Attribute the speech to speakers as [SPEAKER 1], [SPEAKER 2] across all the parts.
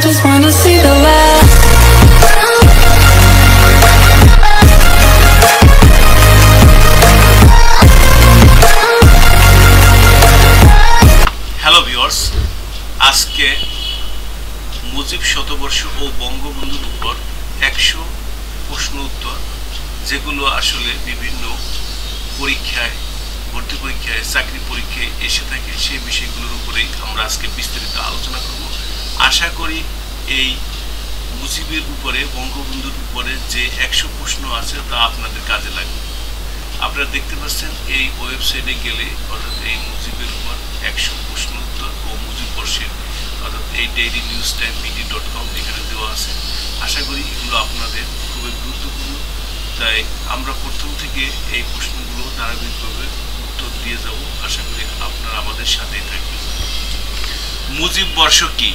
[SPEAKER 1] just wanna see the light.
[SPEAKER 2] Hello viewers, আজকে মুজিব শতবর্ষ ও বঙ্গবন্ধুর উপর 100 প্রশ্ন উত্তর, যেগুলো আসলে বিভিন্ন পরীক্ষায়, ভর্তি পরীক্ষায়, চাকরি পরীক্ষায় এসে থাকে, সেই বিষয়গুলোর উপরেই আমরা আজকে বিস্তারিত আলোচনা করব। আশা করি এই মুজিবের উপরে, বঙ্গবন্ধুর উপরে যে 100 প্রশ্ন আছে তা আপনাদের কাজে লাগবে। আপনারা দেখতে পাচ্ছেন এই ওয়েবসাইটে গেলে, অর্থাৎ এই মুজিবের উপর 100 প্রশ্ন উত্তর ও মুজিব বর্ষের, অর্থাৎ এই dailyNewsTimeBD.com এখানে দেওয়া আছে। আশা করি এগুলো আপনাদের খুবই গুরুত্বপূর্ণ, তাই আমরা প্রথম থেকে এই প্রশ্নগুলো ধারাবাহিকভাবে উত্তর দিয়ে যাব। আশা করি আপনারা আমাদের সাথেই থাকবেন। মুজিব বর্ষ কি?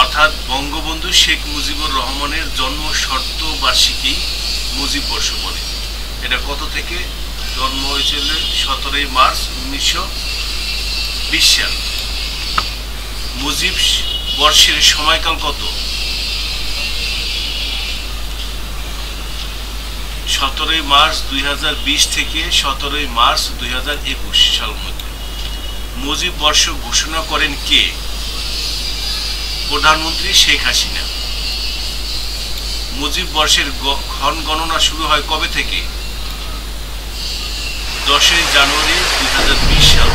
[SPEAKER 2] অর্থাৎ বঙ্গবন্ধু শেখ মুজিবুর রহমানের জন্ম শতবার্ষিকী মুজিব বর্ষ বলে। এটা কত থেকে? জন্ম হয়েছিল 17 মার্চ 1920 সাল। মুজিব বর্ষের সময়কাল কত? 17 মার্চ 2020 থেকে 17 মার্চ 2021 সালের মধ্যে। মুজিব বর্ষ ঘোষণা করেন কে? প্রধানমন্ত্রী শেখ হাসিনা। মুজিব বর্ষের ক্ষণ গণনা শুরু হয় কবে থেকে? 10 জানুয়ারি 2020 সাল।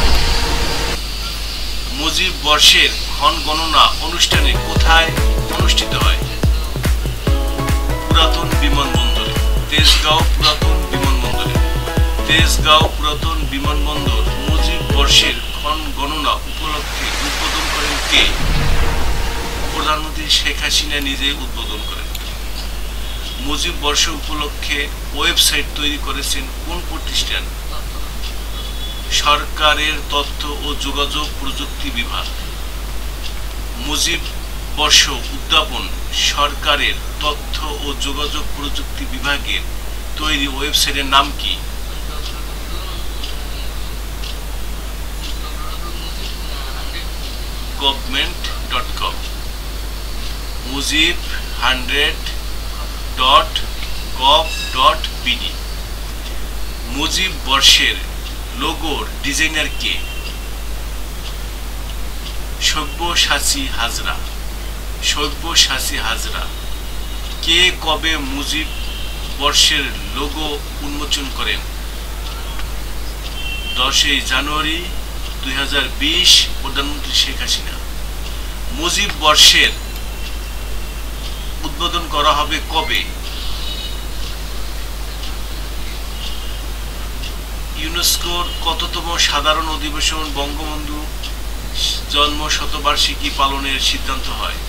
[SPEAKER 2] মুজিব বর্ষের ক্ষণ গণনা অনুষ্ঠানে কোথায় অনুষ্ঠিত হয়? পুরাতন বিমানবন্দরে, তেজগাঁও পুরাতন বিমানবন্দরে। তেজগাঁও পুরাতন বিমানবন্দর মুজিব বর্ষের ক্ষণ গণনা উপলক্ষে উদ্বোধন করেন কে? প্রধানমন্ত্রী শেখ হাসিনা নিজেই উদ্বোধন করেন। মুজিব বর্ষ উপলক্ষে ওয়েবসাইট তৈরি করেছেন কোন প্রতিষ্ঠান? সরকারের তথ্য ও যোগাযোগ প্রযুক্তি বিভাগ। মুজিব বর্ষ উদ্যাপন সরকারের তথ্য ও যোগাযোগ প্রযুক্তি বিভাগের তৈরি ওয়েবসাইটের নাম কি? government.com। mujib100.gov.bd। মুজিব বর্ষের লোগোর ডিজাইনার কে? সব্যসাচী হাজরা। সব্যসাচী হাজরা। কে কবে মুজিব বর্ষের লোগো উন্মোচন করেন? 10 জানুয়ারি 2020 প্রধানমন্ত্রী শেখ হাসিনা। মুজিব বর্ষের উদ্বোধন করা হবে কবে? ইউনেস্কোর কততম সাধারণ অধিবেশন বঙ্গবন্ধু জন্ম শতবার্ষিকী পালনের সিদ্ধান্ত হয়?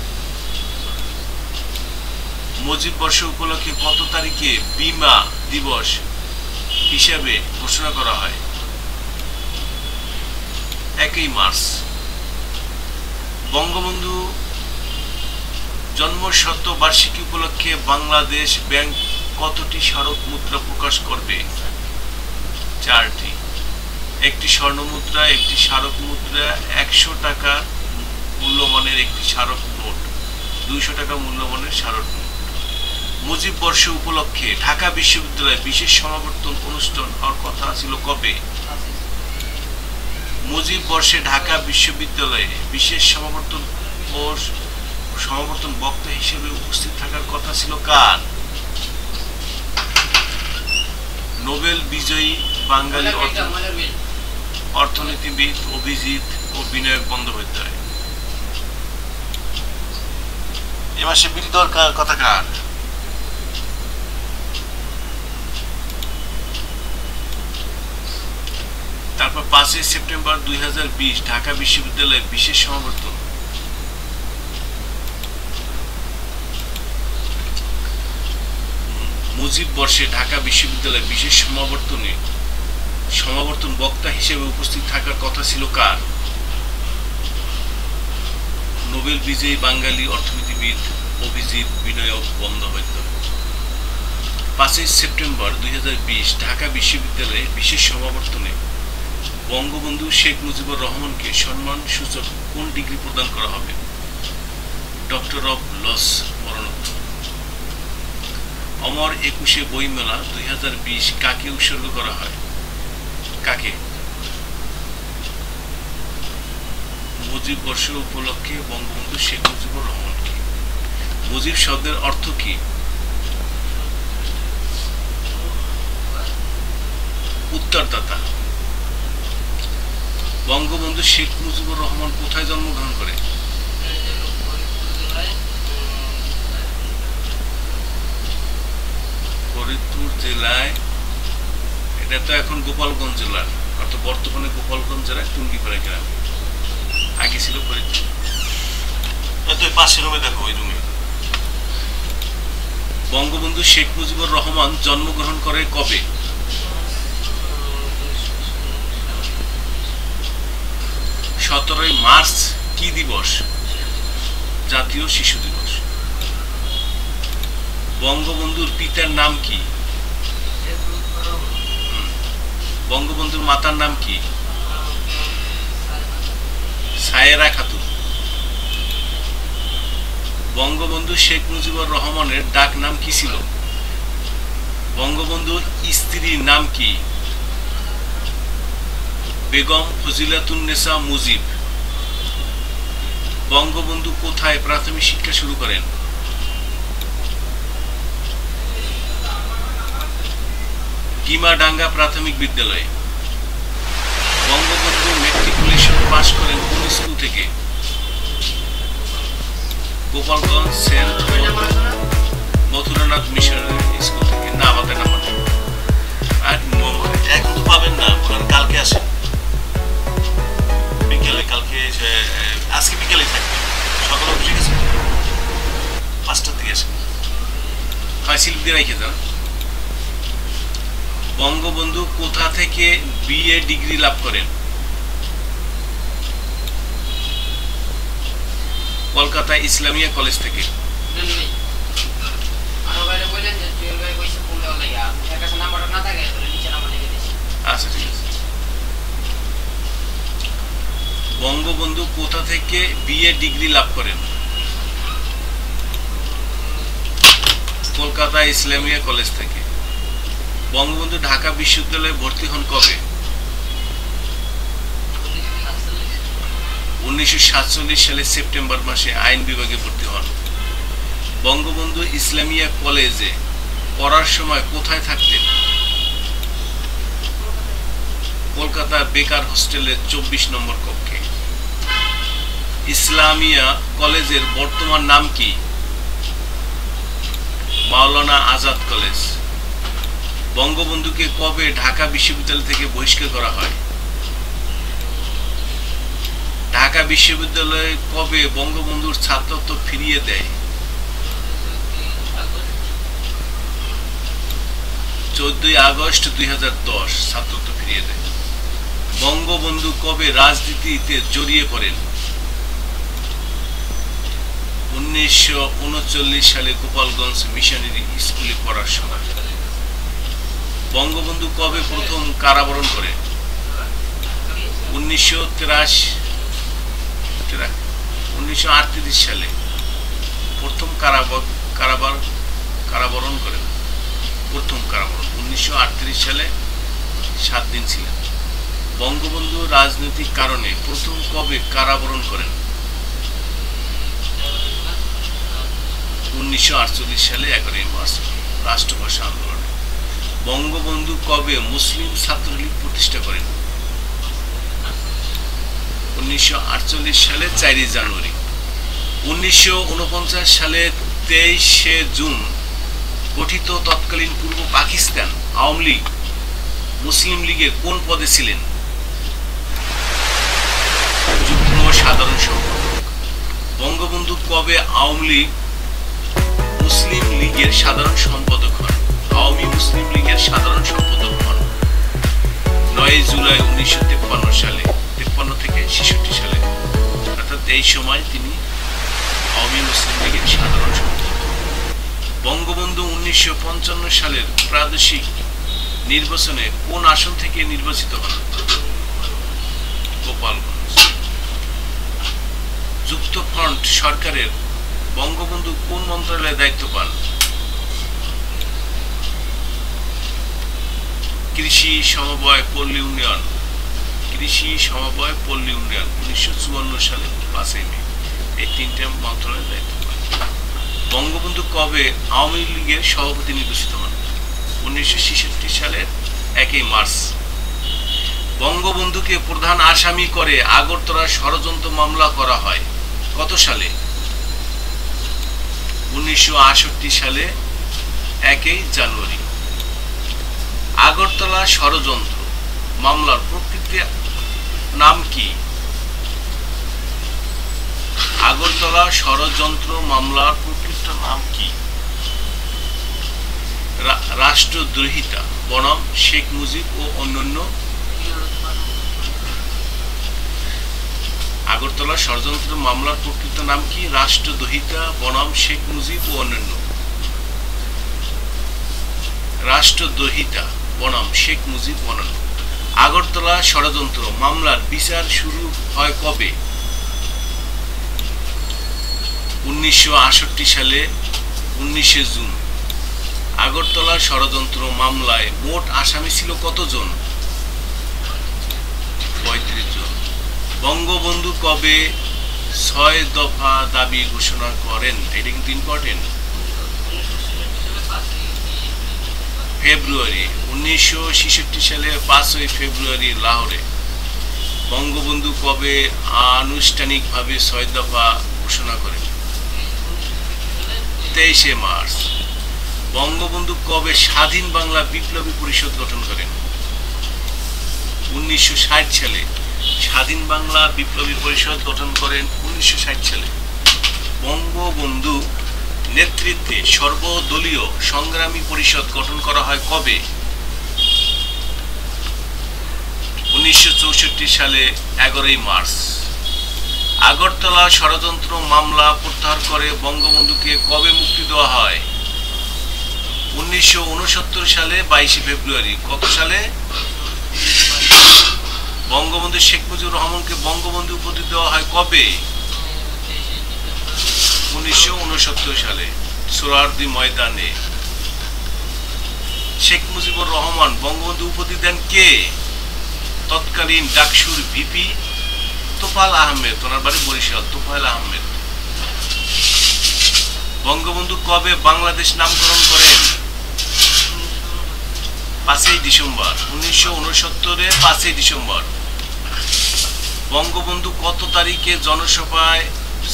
[SPEAKER 2] মুজিব বর্ষ উপলক্ষে কত তারিখে বিমা দিবস হিসাবে ঘোষণা করা হয়? 1 মার্চ। বঙ্গবন্ধু জন্ম শতবার্ষিকী উপলক্ষে বাংলাদেশ ব্যাংক কতটি স্মারক মুদ্রা প্রকাশ করবে? 4টি। একটি স্বর্ণ মুদ্রা, একটি স্মারক মুদ্রা, 100 টাকা মূল্যমানের একটি স্মারক নোট, 200 টাকা মূল্যমানের স্মারক নোট। মুজিব বর্ষ উপলক্ষে ঢাকা বিশ্ববিদ্যালয়ে বিশেষ সমাবর্তন অনুষ্ঠান হওয়ার কথা ছিল কবে? মুজিব বর্ষে ঢাকা বিশ্ববিদ্যালয়ে বিশেষ সমাবর্তন ও সমাবর্তন বক্তা হিসেবে উপস্থিত থাকার কথা ছিল কার? নোবেল বিজয়ী বাঙালি অর্থনীতিবিদ অভিজিৎ ও বিনায়ক বন্দ্যোপাধ্যায়। এ মাসে বিল দরকার কথা কার? তারপর 5 সেপ্টেম্বর 2020 ঢাকা বিশ্ববিদ্যালয়ে বিশেষ সমাবর্তন। মুজিব বর্ষে ঢাকা বিশ্ববিদ্যালয়ে বিশেষ সমাবর্তন বক্তা হিসেবে উপস্থিত থাকার কথা ছিল কার? নোবেল বিজয়ী বাঙালি অর্থনীতিবিদ অভিজিৎ বিনায়ক বন্দ্যোপাধ্যায়। 5 সেপ্টেম্বর 2020 ঢাকা বিশ্ববিদ্যালয়ে বিশেষ সমাবর্তনে বঙ্গবন্ধু শেখ মুজিবুর রহমানকে সম্মানসূচক কোন ডিগ্রি প্রদান করা হবে? ডক্টর অব লস মরণোত্তর। অমর 21 বইমেলা 2020 কাকে উৎসর্গ করা হয়? কাকে? মুজিব বর্ষ উপলক্ষে বঙ্গবন্ধু শেখ মুজিবুর রহমানকে। মুজিব শব্দের অর্থ কি? উত্তরদাতা। বঙ্গবন্ধু শেখ মুজিবুর রহমান কোথায় জন্মগ্রহণ করে? ফরিদপুর জেলায়। এটা তো এখন গোপালগঞ্জ জেলার, অর্থাৎ বর্তমানে গোপালগঞ্জ জেলায় টুঙ্গিপাড়া গ্রামে। আগে ছিল ফরিদপুর। পাশে রুমে দেখো, ওই রুমে। বঙ্গবন্ধু শেখ মুজিবুর রহমান জন্মগ্রহণ করে কবে? 17 মার্চ কি দিবস? জাতীয় শিশু দিবস। বঙ্গবন্ধুর পিতার নাম কি? বঙ্গবন্ধুর মাতার নাম কি? সায়েরা খাতুন। বঙ্গবন্ধু শেখ মুজিবুর রহমানের ডাক নাম কি ছিল? বঙ্গবন্ধুর স্ত্রীর নাম কি? বেগম ফজিলাতুন্নেসা মুজিব। বঙ্গবন্ধু কোথায় প্রাথমিক শিক্ষা শুরু করেন? গিমাডাঙ্গা প্রাথমিক বিদ্যালয়ে। বঙ্গবন্ধু মেট্রিকুলেশন পাশ করেন কোন স্কুল থেকে? Gopalganj Saint Mathuranath missionary school থেকে। না, আমাদের নাম্বার আর এখন তো পাবেন না, কালকে আসেন বিকেলে। কালকে আজকে বিকেলে থাকবে, সকালে অফিসে গেছে 5টার দিকে আসেন। হয় সিল্ক দিয়ে রেখে যান। বঙ্গবন্ধু কোথা থেকে বিএ ডিগ্রি লাভ করেন? কলকাতা ইসলামিয়া কলেজ থেকে। আচ্ছা, ঠিক আছে। বঙ্গবন্ধু কোথা থেকে বিএ ডিগ্রি লাভ করেন? কলকাতা ইসলামিয়া কলেজ থেকে। বঙ্গবন্ধু ঢাকা বিশ্ববিদ্যালয়ে ভর্তি হন কবে? 1947 সালে সেপ্টেম্বর মাসে আইন বিভাগে ভর্তি হন। বঙ্গবন্ধু ইসলামিয়া কলেজে পড়ার সময় কোথায় থাকতেন? কলকাতা বেকার হোস্টেলের 24 নম্বর কক্ষে। ইসলামিয়া কলেজের বর্তমান নাম কি? মাওলানা আজাদ কলেজ। বঙ্গবন্ধুকে কবে ঢাকা বিশ্ববিদ্যালয় থেকে বহিষ্কার করা হয়? ঢাকা বিশ্ববিদ্যালয়ে কবে বঙ্গবন্ধুর ছাত্রত্ব ফিরিয়ে দেয়? 14 আগস্ট 2010 ছাত্রত্ব ফিরিয়ে দেয়। বঙ্গবন্ধু কবে রাজনীতিতে জড়িয়ে পড়েন? 1939 সালে গোপালগঞ্জ মিশনারি স্কুলে পড়ার সময়। বঙ্গবন্ধু কবে প্রথম কারাবরণ করেন? 1938 সালে প্রথম কারাবরণ করেন। প্রথম কারাবরণ 1938 সালে 7 দিন ছিলেন। বঙ্গবন্ধু রাজনৈতিক কারণে প্রথম কবে কারাবরণ করেন? 1948 সালে 11 মার্চ রাষ্ট্রভাষা আন্দোলনে। বঙ্গবন্ধু কবে মুসলিম ছাত্রলীগ প্রতিষ্ঠা করেন? 1948 সালে 4 জানুয়ারি। 1949 সালে 23 জুন গঠিত তৎকালীন পূর্ব পাকিস্তান আওয়ামী লীগ মুসলিম লীগের কোন পদে ছিলেন? যুগ্ম সাধারণ সম্পাদক। বঙ্গবন্ধু কবে আওয়ামী লীগ মুসলিম লীগের সাধারণ সম্পাদক হন? আওয়ামী মুসলিম লীগের সাধারণ সম্পাদক হন 9 জুলাই 1953 সালে। 53 থেকে 66 সালে, অর্থাৎ এই সময় তিনি আওয়ামী মুসলিম লীগের সাধারণ সম্পাদক। বঙ্গবন্ধু 1955 সালের প্রাদেশিক নির্বাচনে কোন আসন থেকে নির্বাচিত হন? গোপালগঞ্জ। যুক্তফ্রন্ট সরকারের বঙ্গবন্ধু কোন মন্ত্রণালয়ে দায়িত্ব পান? কৃষি সমবায় পল্লী উন্নয়ন। কৃষি সমবায় পল্লী উন্নয়ন 1954 সালে 5 মে এই তিনটে মন্ত্রণালয়ের দায়িত্ব পান। বঙ্গবন্ধু কবে আওয়ামী লীগের সভাপতি নির্বাচিত হন? 1966 সালের 1 মার্চ। বঙ্গবন্ধুকে প্রধান আসামি করে আগরতলা ষড়যন্ত্র মামলা করা হয় কত সালে? 1968 সালে 1 জানুয়ারি। আগরতলা ষড়যন্ত্র মামলার প্রকৃত নাম কি? আগরতলা ষড়যন্ত্র মামলার প্রকৃত নাম কি? রাষ্ট্রদ্রোহিতা বনাম শেখ মুজিব ও অন্যান্য। আগরতলা ষড়যন্ত্র মামলার প্রকৃত নাম কি? রাষ্ট্রদ্রোহিতা বনাম শেখ মুজিব ও অন্যান্য। রাষ্ট্রদ্রোহিতা বনাম শেখ মুজিব ও অন্যান্য। আগরতলা ষড়যন্ত্র মামলার বিচার শুরু হয় কবে? 1968 সালে 19 জুন। আগরতলা ষড়যন্ত্র মামলায় মোট আসামি ছিল কতজন? 35 জন। বঙ্গবন্ধু কবে 6 দফা দাবি ঘোষণা করেন? এটা কিন্তু ইম্পর্টেন্ট। ফেব্রুয়ারি 1966 সালে 5 ফেব্রুয়ারি লাহোরে। বঙ্গবন্ধু কবে আনুষ্ঠানিকভাবে 6 দফা ঘোষণা করেন? 23 মার্চ। বঙ্গবন্ধু কবে স্বাধীন বাংলা বিপ্লবী পরিষদ গঠন করেন? 1960 সালে স্বাধীন বাংলা বিপ্লবী পরিষদ গঠন করেন 1960 সালে। বঙ্গবন্ধু নেতৃত্বে সর্বদলীয় সংগ্রামী পরিষদ গঠন করা হয় কবে? 1964 সালে 11 মার্চ। আগরতলা ষড়যন্ত্র মামলা প্রত্যাহার করে বঙ্গবন্ধুকে কবে মুক্তি দেওয়া হয়? 1969 সালে 22 ফেব্রুয়ারি। কত সালে? বঙ্গবন্ধু শেখ মুজিবুর রহমানকে বঙ্গবন্ধু উপাধি দেওয়া হয় কবে? 1969 সালে সোহরাওয়ার্দী ময়দানে। শেখ মুজিবুর রহমান বঙ্গবন্ধু উপাধি দেন কে? তৎকালীন ডাকসুর ভিপি তোফায়েল আহমেদ, ওনার বাড়ি বরিশাল। তোফায়েল আহমেদ। বঙ্গবন্ধু কবে বাংলাদেশ নামকরণ করেন? 5 ডিসেম্বর 1969 5 ডিসেম্বর। বঙ্গবন্ধু কত তারিখে জনসভায়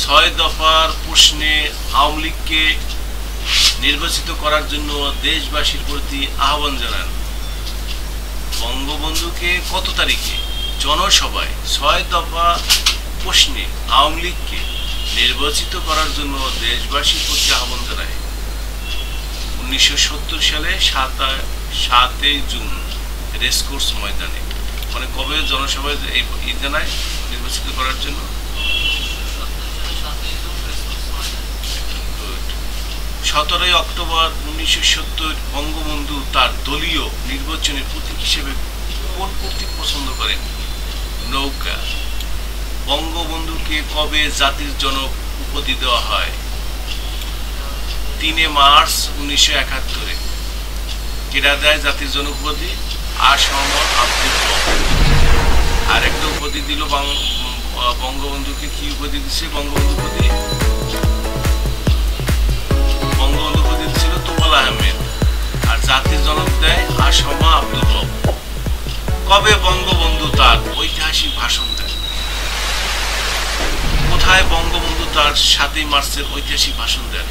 [SPEAKER 2] 6 দফার প্রশ্নে আওয়ামী লীগকে নির্বাচিত করার জন্য দেশবাসীর প্রতি আহ্বান জানান? বঙ্গবন্ধুকে কত তারিখে জনসভায় 6 দফা প্রশ্নে আওয়ামী লীগকে নির্বাচিত করার জন্য দেশবাসীর প্রতি আহ্বান জানায়? 1970 সালে 7 জুন রেসকোর্স ময়দানে। মানে কবে জনসভায় এই জানায় নির্বাচিত করার জন্য? 17 অক্টোবর 1970 বঙ্গবন্ধু তার দলীয় নির্বাচনের প্রতীক হিসেবে কোন প্রতীক পছন্দ করেন? নৌকা। বঙ্গবন্ধুকে কবে জাতির জনক উপাধি দেওয়া হয়? 3 মার্চ 1971। কেডা দেয় জাতির জনক উপাধি? আসম আব্দুল হক। আরেকটা উপাধি দিল বঙ্গবন্ধুকে। কি উপাধি দিচ্ছে বঙ্গবন্ধু উপাধি? বঙ্গবন্ধু উপাধি ছিল তোফায়েল আহমেদ। আর জাতির জনক দেয় আসম আব্দুল হক। কবে বঙ্গবন্ধু তার ঐতিহাসিক ভাষণ দেয়? কোথায় বঙ্গবন্ধু তার 7 মার্চের ঐতিহাসিক ভাষণ দেন?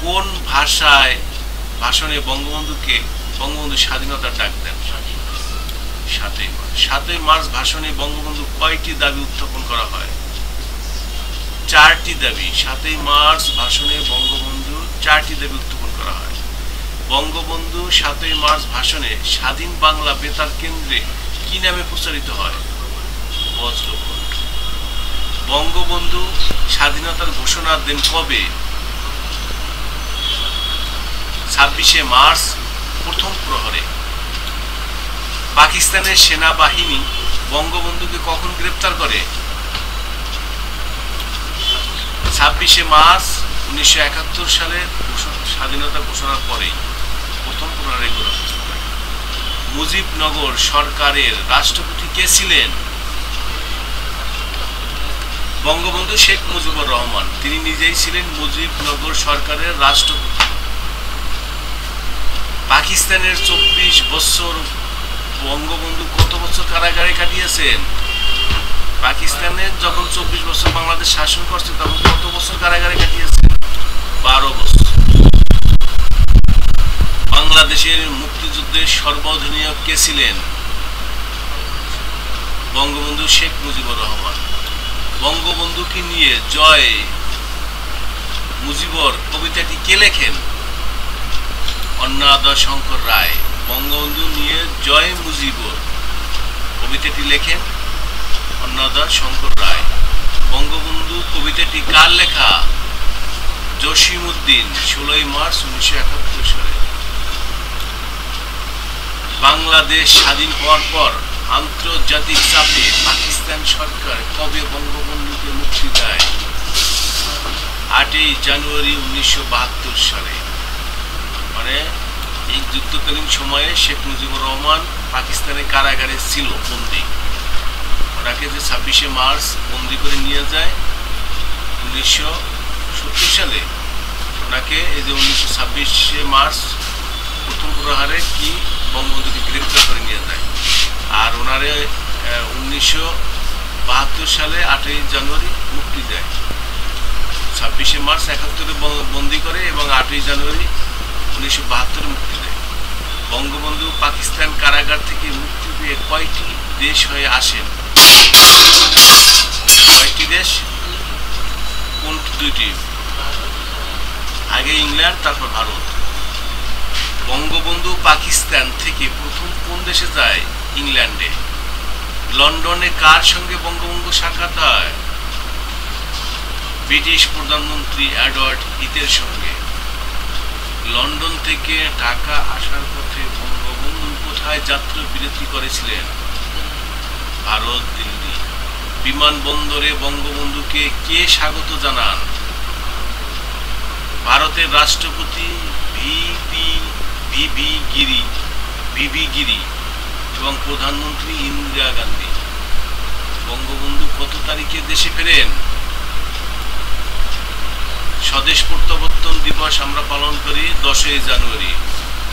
[SPEAKER 2] কোন ভাষণে বঙ্গবন্ধু স্বাধীনতার ডাক দেন? 7 মার্চ ভাষণে বঙ্গবন্ধু কয়টি দাবি উত্থাপন করা হয়? 4টি দাবি। 7 মার্চ ভাষণে বঙ্গবন্ধু 4টি দাবি উত্থাপন করা হয়। বঙ্গবন্ধু 7 মার্চ ভাষণে স্বাধীন বাংলা বেতার কেন্দ্রে কি নামে প্রচারিত হয়? বজ্রকণ্ঠ। বঙ্গবন্ধু স্বাধীনতার ঘোষণা দেন কবে? 26 মার্চ প্রথম প্রহরে। পাকিস্তানের সেনাবাহিনী বঙ্গবন্ধুকে কখন গ্রেপ্তার করে? 26শে মার্চ 1971 সালের স্বাধীনতা ঘোষণার পরেই প্রথম পুনরায় গ্রেপ্তার করে। মুজিবনগর সরকারের রাষ্ট্রপতি কে ছিলেন? বঙ্গবন্ধু শেখ মুজিবুর রহমান। তিনি নিজেই ছিলেন মুজিবনগর সরকারের রাষ্ট্রপতি। পাকিস্তানের 24 বছর বঙ্গবন্ধু কত বছর কারাগারে কাটিয়েছেন? পাকিস্তানে যখন 24 বছর বাংলাদেশ শাসন করছে তখন কত বছর কারাগারে কাটিয়েছেন? 12 বছর। বাংলাদেশের মুক্তিযুদ্ধের সর্বাধিনায়ক কে ছিলেন? বঙ্গবন্ধু শেখ মুজিবুর রহমান। বঙ্গবন্ধুকে নিয়ে জয় মুজিবর কবিতাটি কে লেখেন? অন্নাদা শঙ্কর রায়। বঙ্গবন্ধু নিয়ে জয় মুজিবর কবিতাটি লেখেন অন্নাদা শঙ্কর রায়। বঙ্গবন্ধু কবিতাটি কার লেখা? জসিমউদ্দিন। 16 মার্চ 1971 সালে। বাংলাদেশ স্বাধীন হওয়ার পর আন্তর্জাতিক চাপে পাকিস্তান সরকার কবে বঙ্গবন্ধুকে মুক্তি দেয়? 8 জানুয়ারি 1972 সালে। মানে এই যুদ্ধকালীন সময়ে শেখ মুজিবুর রহমান পাকিস্তানের কারাগারে ছিল বন্দী। ওনাকে যে 26শে মার্চ বন্দী করে নিয়ে যায় 1970 সালে, ওনাকে এই যে 1926শে মার্চ প্রথম প্রহারে কি বঙ্গবন্ধুকে গ্রেপ্তার করে নিয়ে যায়। আর ওনারে 1972 সালে 8 জানুয়ারি মুক্তি দেয়। 26শে মার্চ 71-এ বন্দী করে এবং 8 জানুয়ারি 1972 মুক্তি দেয়। বঙ্গবন্ধু পাকিস্তান কারাগার থেকে মুক্তি পেয়ে কয়টি দেশ হয়ে আসেন? কয়টি দেশ? কোন দুইটি? আগে ইংল্যান্ড, তারপর ভারত। বঙ্গবন্ধু পাকিস্তান থেকে প্রথম কোন দেশে যায়? ইংল্যান্ডে। লন্ডনে কার সঙ্গে বঙ্গবন্ধু সাক্ষাৎ হয়? ব্রিটিশ প্রধানমন্ত্রী এডওয়ার্ড হিথের সঙ্গে। লন্ডন থেকে ঢাকা আসার পথে বঙ্গবন্ধু কোথায় যাত্রা বিরতি করেছিলেন? ভারত, দিল্লি। বিমানবন্দরে বঙ্গবন্ধুকে কে স্বাগত জানান? ভারতের রাষ্ট্রপতি ভিভি গিরি এবং প্রধানমন্ত্রী ইন্দিরা গান্ধী। বঙ্গবন্ধু কত তারিখে দেশে ফেরেন? স্বদেশ প্রত্যাবর্তন দিবস আমরা পালন করি 10 জানুয়ারি।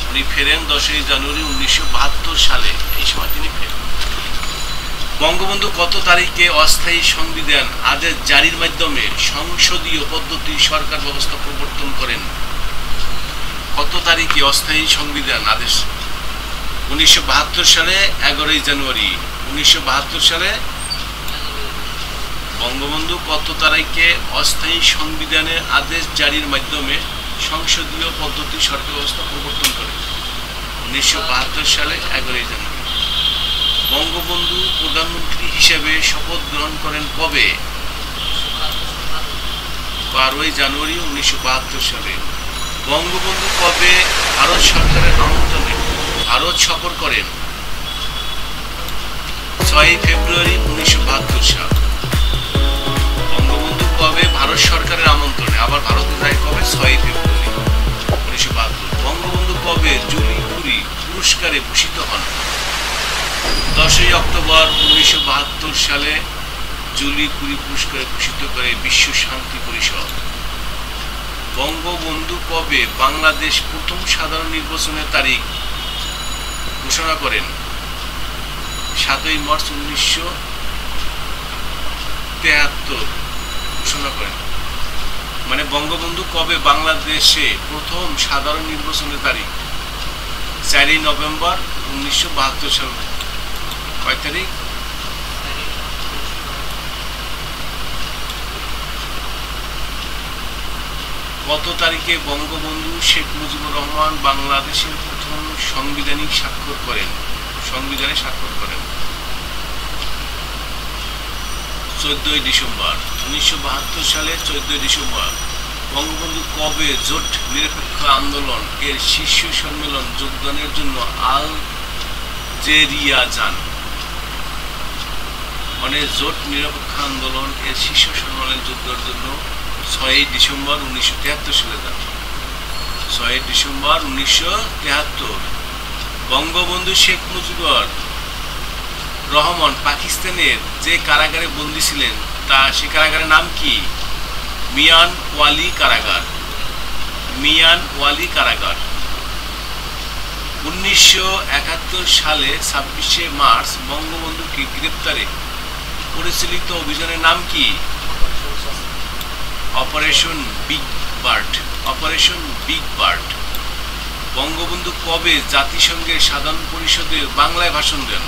[SPEAKER 2] উনি ফেরেন 10 জানুয়ারি 1972 সালে। এই সময় তিনি ফেরেন। বঙ্গবন্ধু কত তারিখে অস্থায়ী সংবিধান আদেশ জারির মাধ্যমে সংসদীয় পদ্ধতি সরকার ব্যবস্থা প্রবর্তন করেন? কত তারিখে অস্থায়ী সংবিধান আদেশ? 1972 সালে 11 জানুয়ারি। 1972 সালে বঙ্গবন্ধু কত তারিখে অস্থায়ী সংবিধানের আদেশ জারির মাধ্যমে সংসদীয় পদ্ধতি সরকার ব্যবস্থা প্রবর্তন করে? 1972 সালে 11 জানুয়ারি। বঙ্গবন্ধু প্রধানমন্ত্রী হিসেবে শপথ গ্রহণ করেন কবে? 12 জানুয়ারি 1972 সালে। বঙ্গবন্ধু কবে ভারত সরকারের আমন্ত্রণে ভারত সফর করেন? 6 ফেব্রুয়ারি 1972 সাল। বঙ্গবন্ধু কবে ভারত সরকারের আমন্ত্রণে আবার ভারতে যায় কবে? 6 ফেব্রুয়ারি 1972। বঙ্গবন্ধু কবে জুলি কুরি পুরস্কারে ভূষিত হন? 10 অক্টোবর 1972 সালে জুলি কুরি পুরস্কারে ভূষিত করে বিশ্ব শান্তি পরিষদ। বঙ্গবন্ধু কবে বাংলাদেশ প্রথম সাধারণ নির্বাচনের তারিখ ঘোষণা করেন? 7 মার্চ 1973 ঘোষণা করেন। মানে বঙ্গবন্ধু কবে বাংলাদেশে প্রথম সাধারণ নির্বাচনের তারিখ? 4 নভেম্বর 1972 সাল। কয় তারিখ? কত তারিখে বঙ্গবন্ধু শেখ মুজিবুর রহমান বাংলাদেশের প্রথম সাংবিধানিক স্বাক্ষর করেন? সংবিধানে স্বাক্ষর করেন 14 ডিসেম্বর 1972 সালে 14 ডিসেম্বর। বঙ্গবন্ধু কবে জোট নিরপেক্ষ আন্দোলন এর শীর্ষ সম্মেলন যোগদানের জন্য জেরিয়া যান, মানে জোট নিরপেক্ষ আন্দোলন এর শীর্ষ সম্মেলন যুদ্ধের জন্য 6 ডিসেম্বর 1973 সালে যান। 6 ডিসেম্বর 1973 বঙ্গবন্ধু শেখ মুজিবুর রহমান পাকিস্তানের যে কারাগারে বন্দী ছিলেন সে কারাগারের নাম কি? মিয়ান ওয়ালি কারাগার। মিয়ান ওয়ালি কারাগার। 1971 সালে 26শে মার্চ বঙ্গবন্ধুকে গ্রেপ্তারে পরিচালিত অভিযানের নাম কি? Operation big bird. Operation big bird. Bangabandhu কবে জাতিসংঘের সাধারণ পরিষদের বাংলায় ভাষণ দেন?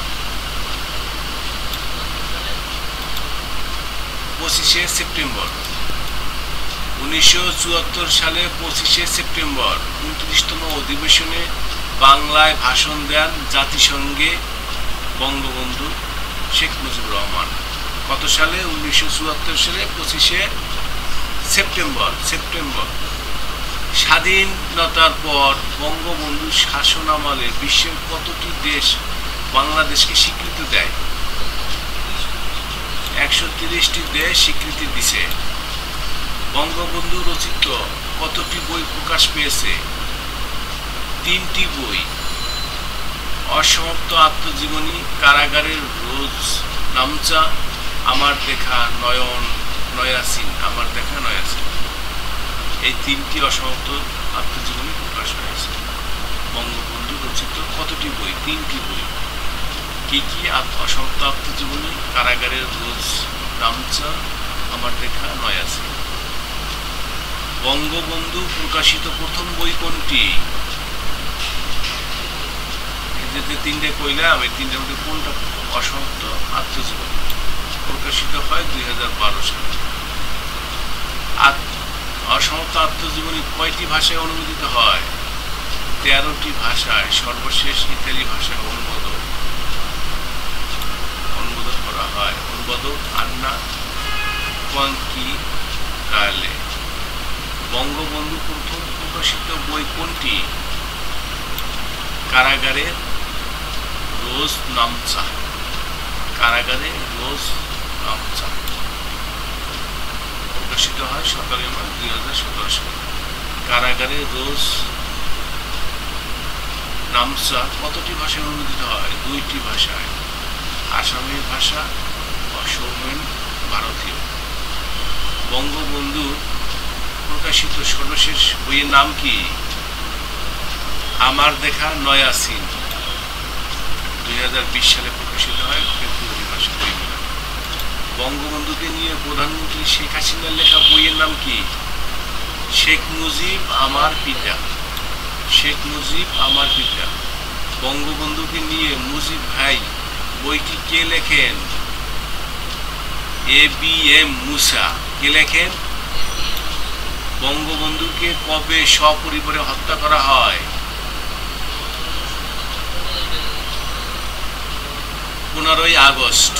[SPEAKER 2] 25শে সেপ্টেম্বর। 1974 সালে 25শে সেপ্টেম্বর 29তম অধিবেশনে বাংলায় ভাষণ দেন জাতিসংঘে বঙ্গবন্ধু শেখ মুজিবুর রহমান। কত সালে? 1974 সালে 25শে সেপ্টেম্বর। স্বাধীনতার পর বঙ্গবন্ধু শাসনামলে বিশ্বের কতটি দেশ বাংলাদেশকে স্বীকৃতি দেয়? 130টি দেশ স্বীকৃতি দিছে। বঙ্গবন্ধু রচিত কতটি বই প্রকাশ পেয়েছে? 3টি বই। অসমাপ্ত আত্মজীবনী, কারাগারের রোজ নামচা, আমার দেখা নয়াসিন। আমার দেখা নয়াসিন। এই 3টি অসমাপ্ত আত্মজীবনী প্রকাশ হয়েছে। বঙ্গবন্ধু রচিত কতটি বই? 3টি বই। কি কি? অসমাপ্ত আত্মজীবনী, কারাগারের রোজ নামচা, আমার দেখা নয়াসিন। বঙ্গবন্ধু প্রকাশিত প্রথম বই কোনটি? যে 3টে কইলাম, এই 3টার মধ্যে কোনটা অসমাপ্ত আত্মজীবনী? প্রকাশিত হয় 2012 সালে। অসমাপ্ত আত্মজীবনী কয়টি ভাষায় অনুবাদিত হয়? 13টি ভাষায়। সর্বশেষ ইতালি ভাষায় অনুবাদন করা হয়। অনুবাদক আন্না কোয়াঙ্কিরালে। বঙ্গবন্ধু প্রথম প্রকাশিত বই কোনটি? কারাগারে রোজ নামচা। কারাগারে রোজ নামচা প্রকাশিত হয় 17 মার্চ 2017 সালে। কারাগারে রোজ নামচা কতটি ভাষায় অনুবাদিত হয়? 2টি ভাষায়। আসামি ভাষা, অসমেন ভারতীয়। বঙ্গবন্ধু প্রকাশিত সর্বশেষ বইয়ের নাম কি? আমার দেখা নয়াসিন। 2020 সালে প্রকাশিত হয় ফেব্রুয়ারি মাসে বইগুলো। বঙ্গবন্ধুকে নিয়ে প্রধানমন্ত্রী শেখ হাসিনার লেখা বইয়ের নাম কি? শেখ মুজিব আমার পিতা। শেখ মুজিব আমার পিতা। বঙ্গবন্ধুকে নিয়ে মুজিব ভাই বইটি কে লেখেন? ABM মুসা। কে লেখেন? বঙ্গবন্ধুকে কবে সপরিবারে হত্যা করা হয়? 15ই আগস্ট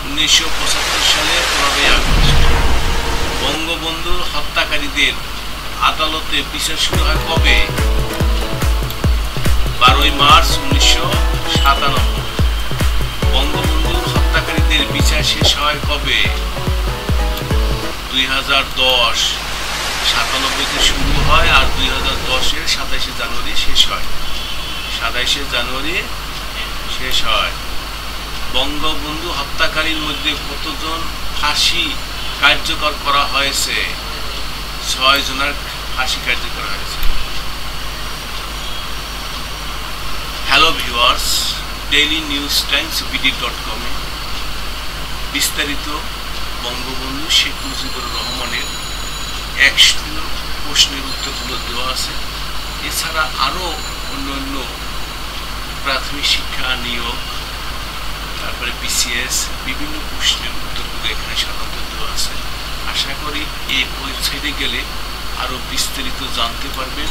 [SPEAKER 2] 1975 সালে 15ই আগস্ট। বঙ্গবন্ধুর হত্যাকারীদের আদালতে বিচার শুরু হয় কবে? 12ই মার্চ 1997। বঙ্গবন্ধুর হত্যাকারীদের বিচার শেষ হয় কবে? 2010। 97-তে শুরু হয় আর 2010-এর 27শে জানুয়ারি শেষ হয়। 27শে জানুয়ারি শেষ হয়। বঙ্গবন্ধু হত্যাকারীর মধ্যে কতজন ফাঁসি কার্যকর করা হয়েছে? 6 জনের ফাঁসি কার্যকর হয়েছে। Hello viewers, daily news times বিডি.com এ বিস্তারিত বঙ্গবন্ধু শেখ মুজিবুর রহমানের 100 প্রশ্নের উত্তরগুলো দেওয়া আছে। এছাড়া আরও অন্যান্য প্রাথমিক শিক্ষা, নিয়োগ, তারপরে BCS বিভিন্ন প্রশ্নের উত্তরগুলো এখানে সাধারণত দেওয়া আছে। আশা করি এই ওয়েবসাইটে গেলে আরও বিস্তারিত জানতে পারবেন।